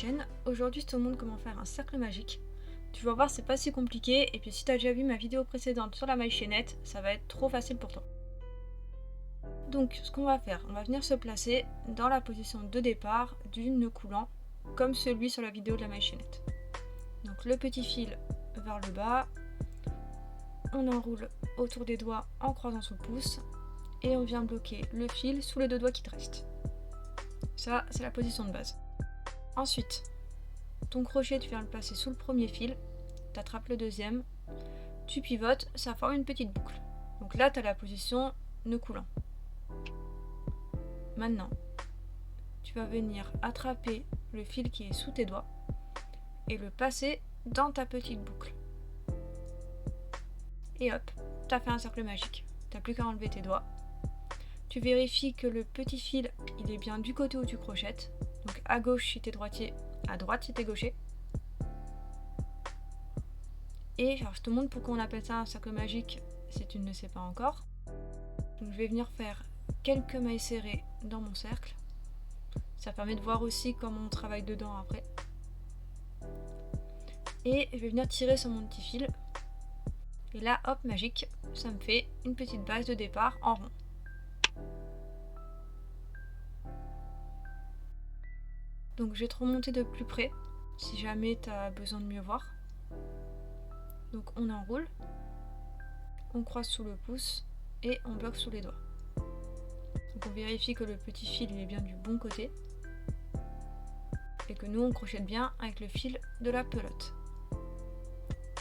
chaîne. Aujourd'hui je te montre comment faire un cercle magique. Tu vas voir, c'est pas si compliqué, et puis si tu as déjà vu ma vidéo précédente sur la maille chaînette, ça va être trop facile pour toi. Donc ce qu'on va faire, on va venir se placer dans la position de départ du nœud coulant, comme celui sur la vidéo de la maille chaînette. Donc le petit fil vers le bas, on enroule autour des doigts en croisant sous le pouce, et on vient bloquer le fil sous les deux doigts qui te restent. Ça, c'est la position de base. Ensuite, ton crochet, tu viens le placer sous le premier fil, tu attrapes le deuxième, tu pivotes, ça forme une petite boucle. Donc là, tu as la position nœud coulant. Maintenant, tu vas venir attraper le fil qui est sous tes doigts et le passer dans ta petite boucle. Et hop, tu as fait un cercle magique. Tu n'as plus qu'à enlever tes doigts. Tu vérifies que le petit fil, il est bien du côté où tu crochettes. Donc à gauche si t'es droitier, à droite si t'es gaucher. Et alors je te montre pourquoi on appelle ça un cercle magique si tu ne le sais pas encore. Donc je vais venir faire quelques mailles serrées dans mon cercle. Ça permet de voir aussi comment on travaille dedans après. Et je vais venir tirer sur mon petit fil. Et là, hop, magique, ça me fait une petite base de départ en rond. Donc je vais te remonter de plus près, si jamais tu as besoin de mieux voir. Donc on enroule, on croise sous le pouce et on bloque sous les doigts. Donc on vérifie que le petit fil est bien du bon côté et que nous on crochette bien avec le fil de la pelote.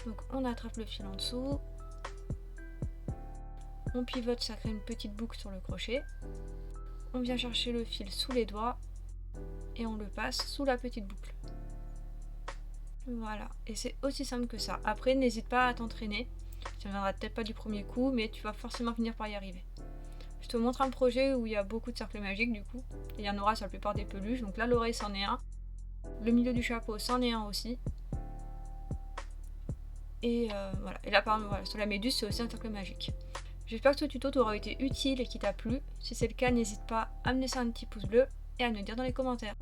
Donc on attrape le fil en dessous, on pivote, ça crée une petite boucle sur le crochet, on vient chercher le fil sous les doigts et on le passe sous la petite boucle. Voilà, et c'est aussi simple que ça. Après, n'hésite pas à t'entraîner. Ça ne viendra peut-être pas du premier coup, mais tu vas forcément finir par y arriver. Je te montre un projet où il y a beaucoup de cercles magiques du coup. Il y en aura sur la plupart des peluches. Donc là, l'oreille c'en est un. Le milieu du chapeau c'en est un aussi. Et voilà. Et là, par exemple, voilà, sur la méduse, c'est aussi un cercle magique. J'espère que ce tuto t'aura été utile et qu'il t'a plu. Si c'est le cas, n'hésite pas à me laisser un petit pouce bleu et à me le dire dans les commentaires.